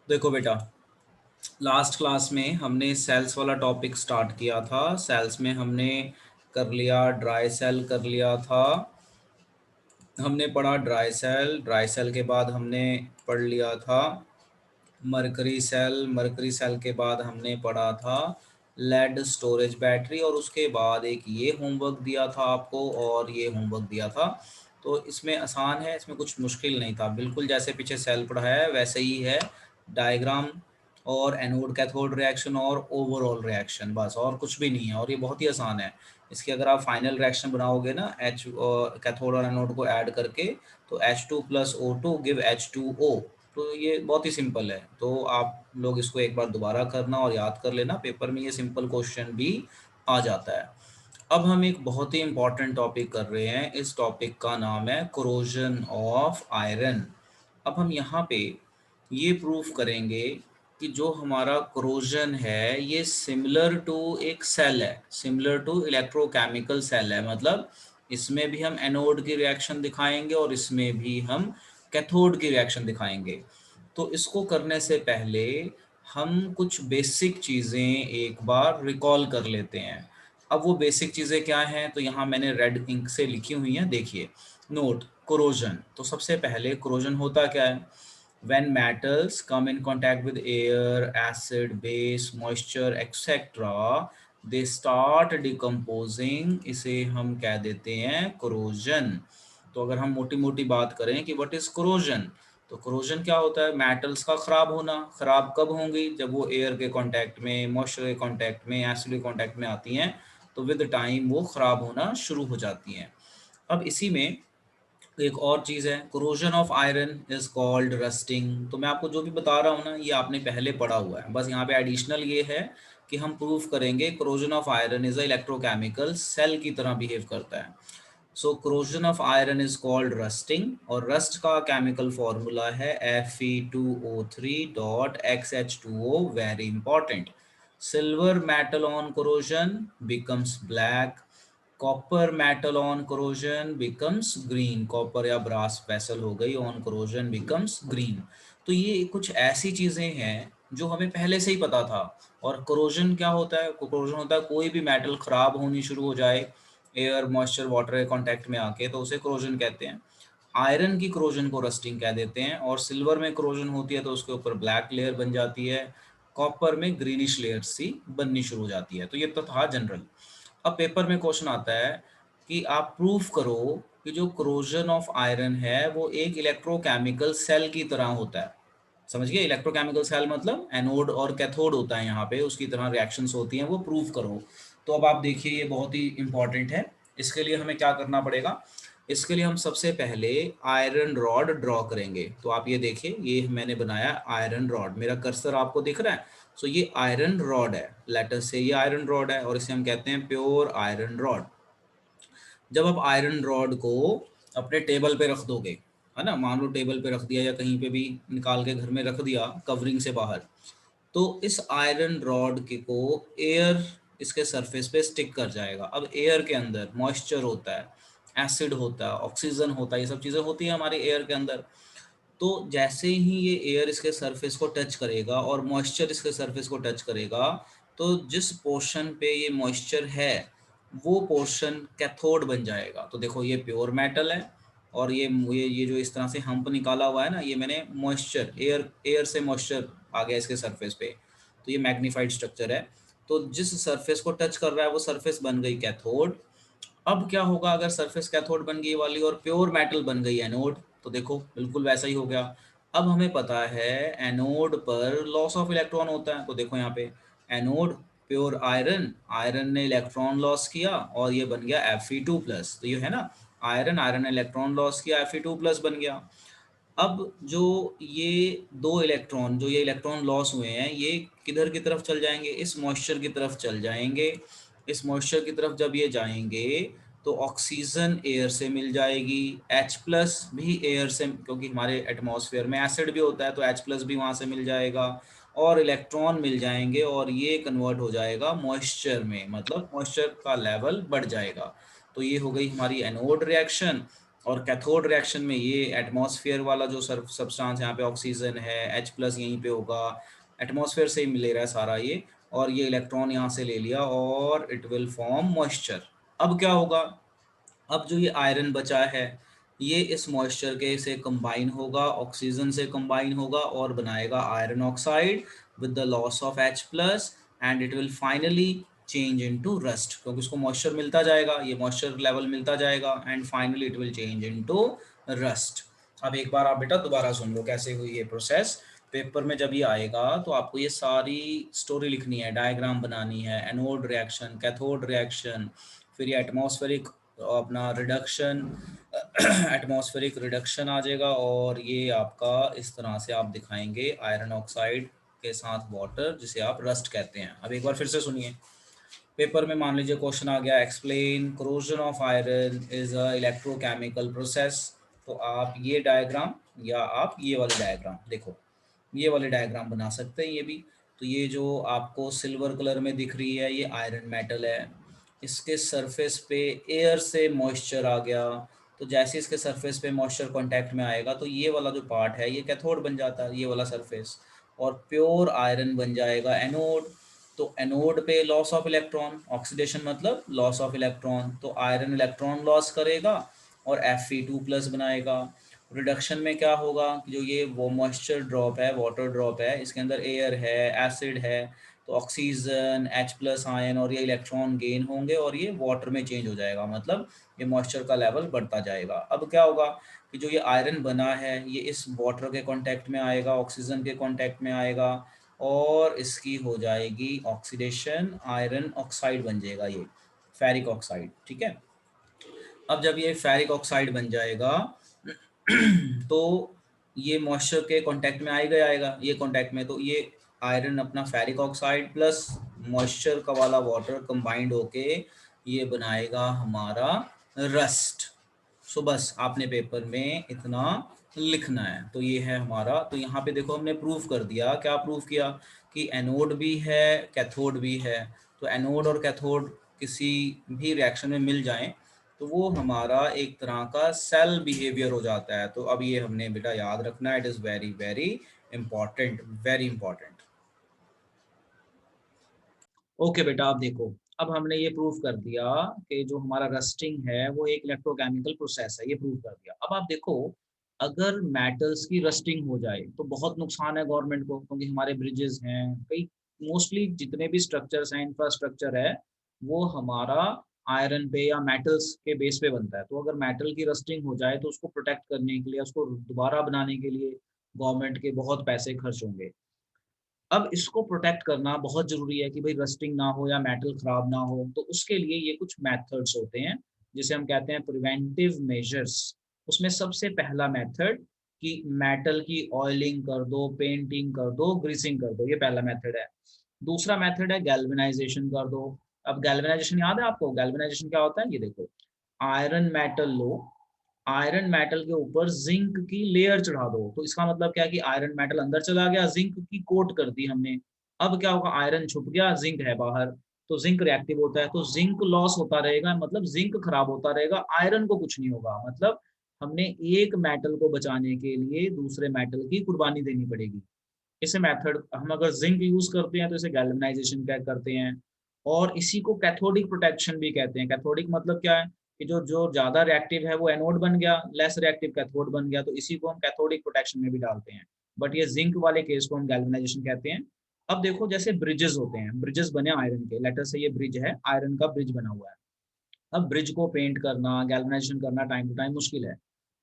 देखो बेटा, last class में हमने सेल्स वाला टॉपिक स्टार्ट किया था। सेल्स में हमने कर लिया, ड्राई सेल कर लिया था। हमने पढ़ा ड्राई सेल के बाद हमने पढ़ लिया था मरकरी सेल के बाद हमने पढ़ा था लेड स्टोरेज बैटरी, और उसके बाद एक ये होमवर्क दिया था आपको और ये होमवर्क दिया था। तो इसमें आसान है, इसमें कुछ मुश्किल नहीं था, बिल्कुल जैसे पीछे सेल पढ़ा है वैसे ही है। डायग्राम और एनोड कैथोड रिएक्शन और ओवरऑल रिएक्शन, बस और कुछ भी नहीं है, और ये बहुत ही आसान है। इसके अगर आप फाइनल रिएक्शन बनाओगे ना एच कैथोड और एनोड को ऐड करके, तो H2 plus O2 give H2O। तो ये बहुत ही सिंपल है, तो आप लोग इसको एक बार दोबारा करना और याद कर लेना, पेपर में ये सिंपल क्वेश्चन भी आ जाता है। अब हम एक बहुत ही इम्पॉर्टेंट टॉपिक कर रहे हैं, इस टॉपिक का नाम है कोरोजन ऑफ आयरन। अब हम यहाँ पे ये प्रूफ करेंगे कि जो हमारा कोरोजन है ये सिमिलर टू एक सेल है, सिमिलर टू इलेक्ट्रोकेमिकल सेल है। मतलब इसमें भी हम एनोड की रिएक्शन दिखाएंगे और इसमें भी हम कैथोड की रिएक्शन दिखाएंगे। तो इसको करने से पहले हम कुछ बेसिक चीज़ें एक बार रिकॉल कर लेते हैं। अब वो बेसिक चीज़ें क्या हैं, तो यहाँ मैंने रेड इंक से लिखी हुई हैं, देखिए। नोट कोरोजन, तो सबसे पहले कोरोजन होता क्या है? when metals come in contact with air, acid, base, moisture, etc., they start decomposing, इसे हम कह देते हैं corrosion। तो अगर हम मोटी मोटी बात करें कि what is corrosion, तो corrosion क्या होता है? मेटल्स का खराब होना। खराब कब होंगी? जब वो एयर के कांटेक्ट में, मॉइस्चर के कांटेक्ट में, एसिड के कांटेक्ट में आती हैं, तो विद टाइम वो खराब होना शुरू हो जाती हैं। अब इसी में एक और चीज़ है, corrosion of iron is called rusting. तो मैं आपको जो भी बता रहा हूँ ना, ये आपने पहले पढ़ा हुआ है, बस यहाँ पे एडिशनल ये है कि हम प्रूफ करेंगे corrosion of iron is a electrochemical cell की तरह बिहेव करता है। So corrosion of iron is called rusting, और रस्ट का केमिकल फॉर्मूला है Fe2O3.XH2O, very important. Silver metal on corrosion becomes black, copper metal on corrosion becomes green. Copper या brass vessel हो गई, ऑन कोरोजन बिकम्स ग्रीन। तो ये कुछ ऐसी चीजें हैं जो हमें पहले से ही पता था। और कोरोजन क्या होता है? कोरोजन होता है कोई भी मेटल खराब होनी शुरू हो जाए एयर, मॉइस्चर, वाटर के कांटेक्ट में आके, तो उसे कोरोजन कहते हैं। आयरन की कोरोजन को रस्टिंग कह देते हैं, और सिल्वर में कोरोजन होती है तो उसके ऊपर ब्लैक लेयर बन जाती है, कॉपर में ग्रीनिश लेयर सी बननी शुरू हो जाती है। तो ये तो था जनरल। अब पेपर में क्वेश्चन आता है कि आप प्रूफ करो कि जो कोरोजन ऑफ आयरन है वो एक इलेक्ट्रोकेमिकल सेल की तरह होता है। समझ गए? इलेक्ट्रोकेमिकल सेल मतलब एनोड और कैथोड होता है, यहाँ पे उसकी तरह रिएक्शंस होती हैं, वो प्रूफ करो। तो अब आप देखिए, ये बहुत ही इंपॉर्टेंट है। इसके लिए हमें क्या करना पड़ेगा? इसके लिए हम सबसे पहले आयरन रॉड ड्रॉ करेंगे। तो आप ये देखिए, ये मैंने बनाया आयरन रॉड, मेरा कर्सर आपको दिख रहा है? सो ये आयरन रॉड है, लेटर से ये आयरन रॉड है, और इसे हम कहते हैं प्योर आयरन रॉड। जब आप आयरन रॉड को अपने टेबल पे रख दोगे, है ना, मान लो टेबल पे रख दिया या कहीं पे भी निकाल के घर में रख दिया कवरिंग से बाहर, तो इस आयरन रॉड के को एयर इसके सरफेस पे स्टिक कर जाएगा। अब एयर के अंदर मॉइस्चर होता है, एसिड होता है, ऑक्सीजन होता है, ये सब चीज़ें होती हैं हमारे एयर के अंदर। तो जैसे ही ये एयर इसके सरफेस को टच करेगा और मॉइस्चर इसके सरफेस को टच करेगा, तो जिस पोर्शन पे ये मॉइस्चर है वो पोर्शन कैथोड बन जाएगा। तो देखो, ये प्योर मेटल है, और ये जो इस तरह से हम्प निकाला हुआ है ना, ये मैंने मॉइस्चर, एयर एयर से मॉइस्चर आ गया इसके सरफेस पे, तो ये मैग्नीफाइड स्ट्रक्चर है। तो जिस सरफेस को टच कर रहा है वो सरफेस बन गई कैथोड। अब क्या होगा अगर सरफेस कैथोड बन गई वाली और प्योर मेटल बन गई एनोड? तो देखो, बिल्कुल वैसा ही हो गया। अब हमें पता है एनोड पर लॉस ऑफ इलेक्ट्रॉन होता है, तो देखो यहाँ पे एनोड प्योर आयरन, आयरन ने इलेक्ट्रॉन लॉस किया और ये बन गया Fe2+। तो ये है ना, आयरन, आयरन ने इलेक्ट्रॉन लॉस किया, Fe2+ बन गया। अब जो ये दो इलेक्ट्रॉन, जो ये इलेक्ट्रॉन लॉस हुए हैं, ये किधर की तरफ चल जाएंगे? इस मॉइस्चर की तरफ चल जाएंगे। इस मॉइस्चर की तरफ जब ये जाएंगे तो ऑक्सीजन एयर से मिल जाएगी, H+ भी एयर से, क्योंकि हमारे एटमॉस्फेयर में एसिड भी होता है तो H+ भी वहाँ से मिल जाएगा, और इलेक्ट्रॉन मिल जाएंगे, और ये कन्वर्ट हो जाएगा मॉइस्चर में, मतलब मॉइस्चर का लेवल बढ़ जाएगा। तो ये हो गई हमारी एनोड रिएक्शन। और कैथोड रिएक्शन में ये एटमॉस्फेयर वाला जो सब्सटेंस यहाँ पे ऑक्सीजन है, H+ यहीं पे होगा, एटमॉस्फेयर से ही मिले रहा है सारा ये, और ये इलेक्ट्रॉन यहाँ से ले लिया और इट विल फॉर्म मॉइस्चर। अब क्या होगा, अब जो ये आयरन बचा है ये इस मॉइस्चर के से कंबाइन होगा, ऑक्सीजन से कंबाइन होगा और बनाएगा iron oxide with the loss of H+ and it will finally change into rust, क्योंकि उसको मॉइस्चर मिलता जाएगा, ये मॉइस्चर लेवल मिलता जाएगा and finally it will change into rust. अब एक बार आप बेटा दोबारा सुन लो कैसे हुई ये प्रोसेस। पेपर में जब ये आएगा तो आपको ये सारी स्टोरी लिखनी है, डायग्राम बनानी है, एनोड रिएक्शन, कैथोड रिएक्शन, फिर ये एटमॉस्फेरिक अपना रिडक्शन एटमॉस्फेरिक रिडक्शन आ जाएगा, और ये आपका इस तरह से आप दिखाएंगे आयरन ऑक्साइड के साथ वाटर, जिसे आप रस्ट कहते हैं। अब एक बार फिर से सुनिए। पेपर में मान लीजिए क्वेश्चन आ गया, explain corrosion of iron is a electrochemical process. तो आप ये डायग्राम या आप ये वाले डायग्राम देखो, ये वाले डायग्राम बना सकते हैं ये भी। तो ये जो आपको सिल्वर कलर में दिख रही है ये आयरन मेटल है, इसके सरफेस पे एयर से मॉइस्चर आ गया, तो जैसे इसके सरफेस पे मॉइस्चर कांटेक्ट में आएगा तो ये वाला जो पार्ट है ये कैथोड बन जाता है, ये वाला सरफेस, और प्योर आयरन बन जाएगा एनोड। तो एनोड पे लॉस ऑफ इलेक्ट्रॉन, ऑक्सीडेशन मतलब लॉस ऑफ इलेक्ट्रॉन, तो आयरन इलेक्ट्रॉन लॉस करेगा और Fe2+ बनाएगा। रिडक्शन में क्या होगा, जो ये वो मॉइस्चर ड्रॉप है, वाटर ड्रॉप है, इसके अंदर एयर है, एसिड है, तो ऑक्सीजन, H+ आयन और ये इलेक्ट्रॉन गेन होंगे और ये वाटर में चेंज हो जाएगा, मतलब ये मॉइस्चर का लेवल बढ़ता जाएगा। अब क्या होगा कि जो ये आयरन बना है ये इस वाटर के कांटेक्ट में आएगा, ऑक्सीजन के कांटेक्ट में आएगा और इसकी हो जाएगी ऑक्सीडेशन, आयरन ऑक्साइड बन जाएगा ये फेरिक ऑक्साइड। ठीक है, अब जब ये फेरिक ऑक्साइड बन जाएगा तो ये मॉइस्चर के कांटेक्ट में आएगा ये कांटेक्ट में, तो ये आयरन अपना फेरिक ऑक्साइड प्लस मॉइस्चर का वाला वाटर कंबाइंड होके ये बनाएगा हमारा रस्ट। सो बस आपने पेपर में इतना लिखना है। तो ये है हमारा, तो यहाँ पे देखो हमने प्रूफ कर दिया, क्या प्रूफ किया कि एनोड भी है कैथोड भी है। तो एनोड और कैथोड किसी भी रिएक्शन में मिल जाएं तो वो हमारा एक तरह का सेल बिहेवियर हो जाता है। तो अब ये हमने बेटा याद रखना है, it is very very important, very important. Okay बेटा, अब देखो, अब हमने ये प्रूव कर दिया कि जो हमारा रस्टिंग है वो एक इलेक्ट्रोकेमिकल प्रोसेस है, ये प्रूव कर दिया। अब आप देखो, अगर मेटल्स की रस्टिंग हो जाए तो बहुत नुकसान है गवर्नमेंट को, क्योंकि हमारे ब्रिजेस हैं, कई मोस्टली जितने भी स्ट्रक्चर्स हैं, इंफ्रास्ट्रक्चर है, वो हमारा आयरन पे या मेटल्स के बेस पे बनता है। तो अगर मेटल की रस्टिंग हो जाए तो उसको प्रोटेक्ट करने के लिए, उसको दोबारा बनाने के लिए गवर्नमेंट के बहुत पैसे खर्च होंगे। अब इसको प्रोटेक्ट करना बहुत ज़रूरी है कि भई रस्टिंग ना हो या मेटल ख़राब ना हो, तो उसके लिए ये कुछ मेथड्स होते हैं, जिसे हम कहते हैं प्रिवेंटिव मेजर्स। उसमें सबसे पहला मेथड कि मेटल की ऑयलिंग कर दो, पेंटिंग कर दो, ग्रीसिंग कर दो, ये पहला मेथड है। दूसरा मेथड है गैल्वेनाइज़ेशन कर दो। अब गैल्वेनाइज़ेशन याद है आपको? गैल्वेनाइज़ेशन क्या होता है? ये देखो, आयरन मेटल लो, आयरन मेटल के ऊपर ज़िंक की लेयर चढ़ा दो, तो इसका मतलब क्या है कि आयरन मेटल अंदर चला गया, ज़िंक की कोट कर दी हमने। अब क्या होगा, आयरन छुप गया, ज़िंक है बाहर, तो ज़िंक रिएक्टिव होता है, तो ज़िंक लॉस होता रहेगा, मतलब ज़िंक खराब होता रहेगा, आयरन को कुछ नहीं होगा। मतलब हमने एक मेटल को बचाने के लिए दूसरे मेटल की कुर्बानी देनी पड़ेगी। इसे मेथड हम अगर ज़िंक यूज़ करते हैं तो इसे गैल्वेनाइज़ेशन क्या करते हैं, और इसी को कैथोडिक प्रोटेक्शन भी कहते हैं। कैथोडिक मतलब क्या है कि जो जो ज़्यादा रिएक्टिव है वो एनोड बन गया, लेस रिएक्टिव कैथोड बन गया, तो इसी को हम कैथोडिक प्रोटेक्शन में भी डालते हैं। बट ये ज़िंक वाले केस को हम गैल्वेनाइज़ेशन कहते हैं। अब देखो, जैसे ब्रिजेस होते हैं, ब्रिजेस बने आयरन के, लेट अस से ये ब्रिज है, आयरन का ब्रिज बना हुआ है। अब ब्रिज को पेंट करना, गैल्वेनाइज़ेशन करना टाइम टू टाइम मुश्किल है।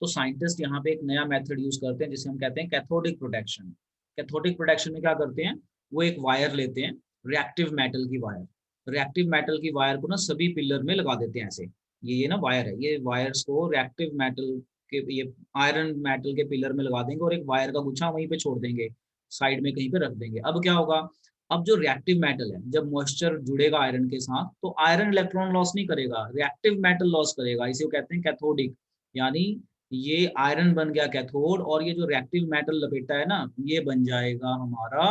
तो साइंटिस्ट यहाँ पे एक नया मेथड यूज़ करते हैं जिसे हम कहते हैं कैथोडिक प्रोटेक्शन। कैथोडिक प्रोटेक्शन में क्या करते हैं, वो एक वायर लेते हैं, रिएक्टिव मेटल की वायर। रिएक्टिव मेटल की वायर को ना सभी पिलर में लगा देते हैं ऐसे। ये ना वायर है, ये वायर्स को रिएक्टिव मेटल के, ये आयरन मेटल के पिलर में लगा देंगे और एक वायर का गुच्छा वहीं पे छोड़ देंगे, साइड में कहीं पे रख देंगे। अब क्या होगा, अब जो रिएक्टिव मेटल है, जब मॉइस्चर जुड़ेगा आयरन के साथ तो आयरन इलेक्ट्रॉन लॉस नहीं करेगा, रिएक्टिव मेटल लॉस करेगा। इसे वो कहते हैं कैथोडिक। यानी ये आयरन बन गया कैथोड और ये जो रिएक्टिव मेटल लपेटा है ना, ये बन जाएगा हमारा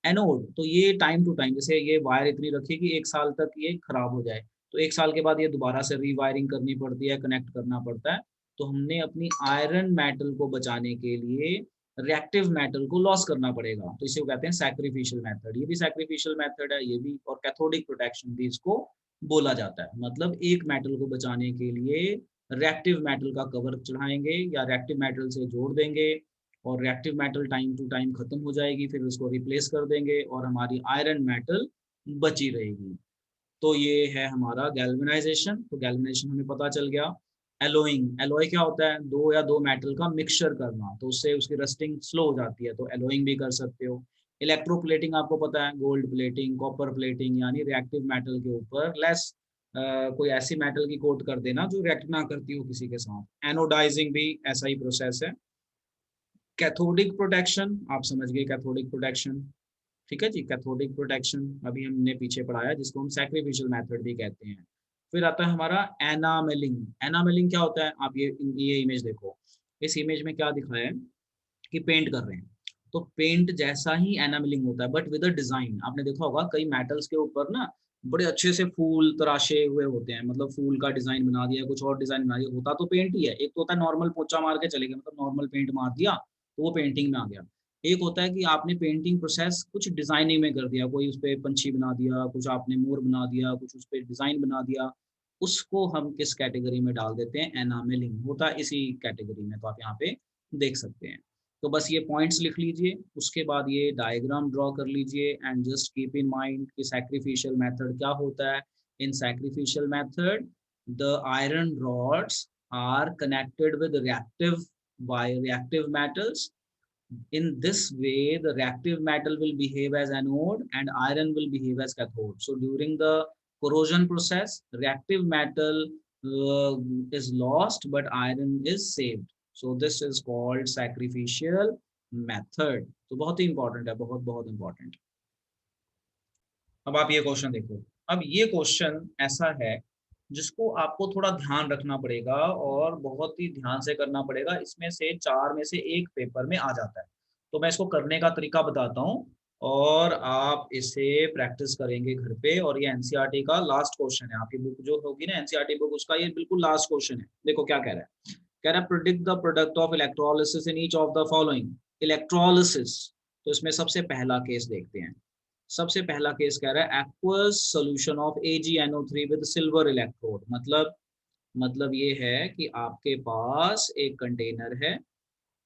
एनोड। तो ये टाइम टू टाइम, जैसे ये वायर इतनी रखी कि 1 साल तक ये खराब हो जाए, तो 1 साल के बाद ये दोबारा से रीवायरिंग करनी पड़ती है, कनेक्ट करना पड़ता है। तो हमने अपनी आयरन मेटल को बचाने के लिए रिएक्टिव मेटल को लॉस करना पड़ेगा, तो इसे कहते हैं सैक्रिफिशियल मेथड। ये भी सैक्रिफिशियल मेथड है ये भी, और कैथोडिक प्रोटेक्शन भी इसको बोला जाता है। मतलब एक मेटल को बचाने के लिए रिएक्टिव मेटल का कवर चढ़ाएंगे या रिएक्टिव मेटल से जोड़ देंगे, और reactive metal time to time खत्म हो जाएगी, फिर उसको रिप्लेस कर देंगे और हमारी आयरन मेटल बची रहेगी। तो ये है हमारा गैल्वेनाइजेशन। तो गैल्वेनाइजेशन हमें पता चल गया। एलोइंग, एलॉय क्या होता है? दो या दो मेटल का मिक्सचर करना, तो उससे उसकी रस्टिंग स्लो हो जाती है, तो एलोइंग भी कर सकते हो। इलेक्ट्रोप्लेटिंग आपको पता है, गोल्ड प्लेटिंग, कॉपर प्लेटिंग, यानी रिएक्टिव मेटल के ऊपर लेस कोई ऐसी मेटल की कोट कर देना जो रिएक्ट ना करती हो किसी के साथ। एनोडाइजिंग भी ऐसा ही प्रोसेस है। कैथोडिक प्रोटेक्शन आप समझ गए, कैथोडिक प्रोटेक्शन, ठीक है जी। कैथोडिक प्रोटेक्शन अभी हमने पीछे पढ़ाया, जिसको हम सैक्रिफिशियल मेथड भी कहते हैं। फिर आता है हमारा एनामेलिंग। एनामेलिंग क्या होता है? आप ये इमेज देखो, इस इमेज में क्या दिखाया है कि पेंट कर रहे हैं, तो पेंट जैसा ही एनामेलिंग होता है बट विद अ डिजाइन। आपने देखा होगा कई मेटल्स के ऊपर ना बड़े अच्छे से फूल तराशे हुए होते हैं, मतलब फूल का डिजाइन बना दिया, कुछ और डिजाइन बना दिया, होता तो पेंट ही है। एक तो होता है नॉर्मल पोंछा मार के चले गए, मतलब नॉर्मल पेंट मार दिया तो वो पेंटिंग में आ गया। एक होता है कि आपने पेंटिंग प्रोसेस कुछ डिजाइनिंग में कर दिया, कोई उस पर पंछी बना दिया, कुछ आपने मोर बना दिया, कुछ उस पर डिजाइन बना दिया, उसको हम किस कैटेगरी में डाल देते हैं? एनामेलिंग होता है इसी कैटेगरी में। तो आप यहाँ पे देख सकते हैं। तो बस ये पॉइंट्स लिख लीजिए, उसके बाद ये डायग्राम ड्रॉ कर लीजिए, and just keep in mind कि सैक्रिफिशियल मेथड क्या होता है। In sacrificial method the iron rods are connected with reactive by reactive metals. In this way the reactive metal will behave as anode and iron will behave as cathode. So during the corrosion process reactive metal uh, is lost but iron is saved. So this is called sacrificial method. तो बहुत ही important है, बहुत बहुत important. अब आप ये question देखो। अब ये क्वेश्चन ऐसा है जिसको आपको थोड़ा ध्यान रखना पड़ेगा और बहुत ही ध्यान से करना पड़ेगा। इसमें से चार में से एक पेपर में आ जाता है, तो मैं इसको करने का तरीका बताता हूँ और आप इसे प्रैक्टिस करेंगे घर पे। और ये एनसीईआरटी का लास्ट क्वेश्चन है, आपकी बुक जो होगी ना एनसीईआरटी बुक, उसका ये बिल्कुल लास्ट क्वेश्चन है। देखो क्या कह रहा है, कह रहा है predict the product of electrolysis in each of the following. Electrolysis, तो इसमें सबसे पहला केस देखते हैं। सबसे पहला केस कह रहा है aqueous solution of AgNO3 with silver electrode. मतलब ये है कि आपके पास एक कंटेनर है,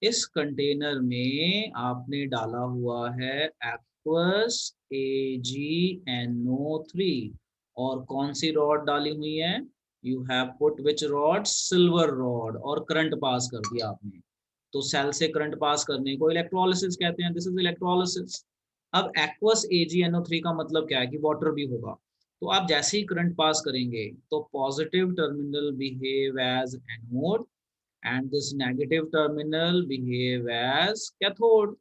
इस कंटेनर में आपने डाला हुआ है एक्वस AgNO3, और कौन सी रॉड डाली हुई है? You have put which rod? Silver rod, और करंट पास कर दिया आपने। तो सेल से करंट पास करने को इलेक्ट्रोलिसिस कहते हैं, दिस इज इलेक्ट्रोलिसिस। अब एक्वस AgNO3 का मतलब क्या है कि वाटर भी होगा। तो आप जैसे ही करंट पास करेंगे तो positive terminal behave as anode and this negative terminal behave as cathode.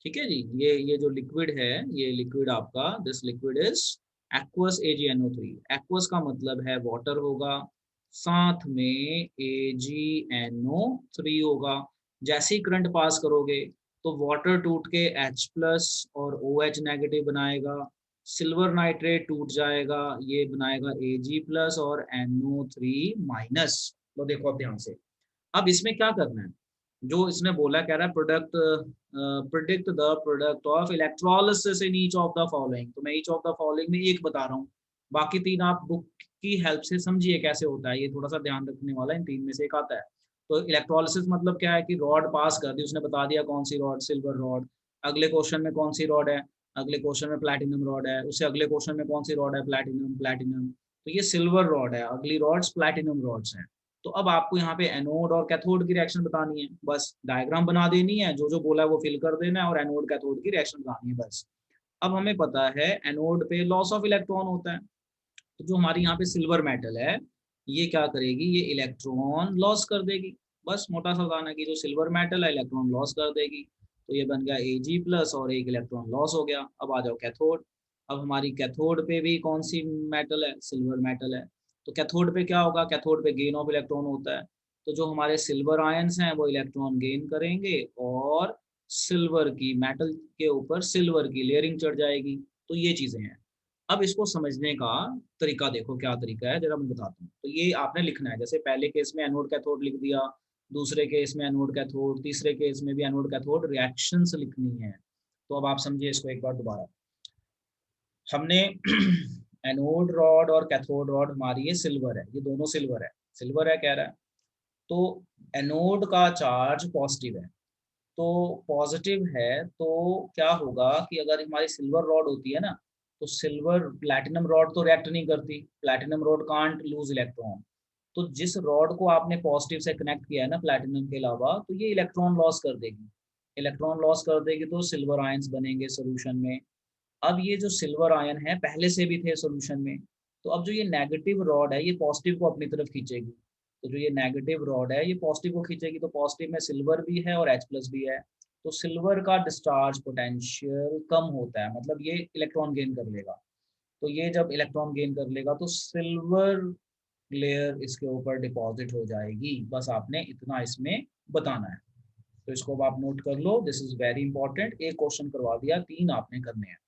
ठीक है जी। ये जो लिक्विड है, ये लिक्विड आपका, this liquid is aqueous AgNO3। Aqueous का मतलब है वाटर होगा, साथ में AgNO3 होगा। जैसे ही करंट पास करोगे तो वाटर टूट के H प्लस और OH नेगेटिव बनाएगा, सिल्वर नाइट्रेट टूट जाएगा, ये बनाएगा Ag प्लस और NO3 माइनस। तो देखो अब ध्यान से, अब इसमें क्या करना है, जो इसने बोला, कह रहा है product predict the product of electrolysis in each of the following. तो मैं ईच ऑफ द फॉलोइंग में एक बता रहा हूँ, बाकी तीन आप बुक की हेल्प से समझिए कैसे होता है। ये थोड़ा सा ध्यान रखने वाला है, इन तीन में से एक आता है। तो इलेक्ट्रोलिसिस मतलब क्या है कि रॉड पास कर दी, उसने बता दिया कौन सी रॉड, सिल्वर रॉड। अगले क्वेश्चन में कौन सी रॉड है? अगले क्वेश्चन में प्लैटिनम रॉड है। उससे अगले क्वेश्चन में कौन सी रॉड है? Platinum, platinum. तो ये सिल्वर रॉड है, अगली रॉड्स प्लैटिनम रॉड्स हैं। तो अब आपको यहाँ पे एनोड और कैथोड की रिएक्शन बतानी है, बस डायग्राम बना देनी है, जो जो बोला है वो फिल कर देना है और एनोड कैथोड की रिएक्शन बतानी है बस। अब हमें पता है एनोड पे लॉस ऑफ इलेक्ट्रॉन होता है, तो जो हमारी यहाँ पे सिल्वर मेटल है ये क्या करेगी? ये इलेक्ट्रॉन लॉस कर देगी। बस मोटा सा बताना कि जो सिल्वर मेटल है इलेक्ट्रॉन लॉस कर देगी। तो ये बन गया Ag प्लस और एक इलेक्ट्रॉन लॉस हो गया। अब आ जाओ कैथोड। अब हमारी कैथोड पे भी कौन सी मेटल है? सिल्वर मेटल है। तो कैथोड पे क्या होगा? कैथोड पे गेन ऑफ इलेक्ट्रॉन होता है। तो जो हमारे सिल्वर आयंस हैं वो इलेक्ट्रॉन गेन करेंगे और सिल्वर की, मेटल के ऊपर सिल्वर की लेयरिंग चढ़ जाएगी। तो ये चीजें हैं। अब इसको समझने का तरीका देखो, क्या तरीका है जरा मैं बताता हूँ। तो ये आपने लिखना है, जैसे पहले केस में एनोड कैथोड लिख दिया, दूसरे केस में एनोड कैथोड, तीसरे केस में भी एनोड कैथोड रिएक्शंस लिखनी है। तो अब आप समझिए इसको एक बार दोबारा। हमने एनोड रॉड और कैथोड रॉड, हमारी ये सिल्वर है, ये दोनों सिल्वर है, सिल्वर है कह रहा है। तो एनोड का चार्ज पॉजिटिव है, तो पॉजिटिव है, तो क्या होगा कि अगर हमारी सिल्वर रॉड होती है ना, तो सिल्वर, प्लैटिनम रॉड तो रिएक्ट नहीं करती, platinum rod can't loose electron. तो जिस रॉड को आपने पॉजिटिव से कनेक्ट किया है ना प्लैटिनम के अलावा, तो ये इलेक्ट्रॉन लॉस कर देगी, इलेक्ट्रॉन लॉस कर देगी, तो सिल्वर आयंस बनेंगे सोल्यूशन में। अब ये जो सिल्वर आयन है पहले से भी थे सॉल्यूशन में, तो अब जो ये नेगेटिव रॉड है ये पॉजिटिव को अपनी तरफ खींचेगी। तो जो ये नेगेटिव रॉड है ये पॉजिटिव को खींचेगी, तो पॉजिटिव में सिल्वर भी है और H प्लस भी है। तो सिल्वर का डिस्चार्ज पोटेंशियल कम होता है, मतलब ये इलेक्ट्रॉन गेन कर लेगा। तो ये जब इलेक्ट्रॉन गेन कर लेगा तो सिल्वर लेयर इसके ऊपर डिपॉजिट हो जाएगी। बस आपने इतना इसमें बताना है। तो इसको अब आप नोट कर लो, दिस इज वेरी इंपॉर्टेंट। एक क्वेश्चन करवा दिया, 3 आपने करने हैं।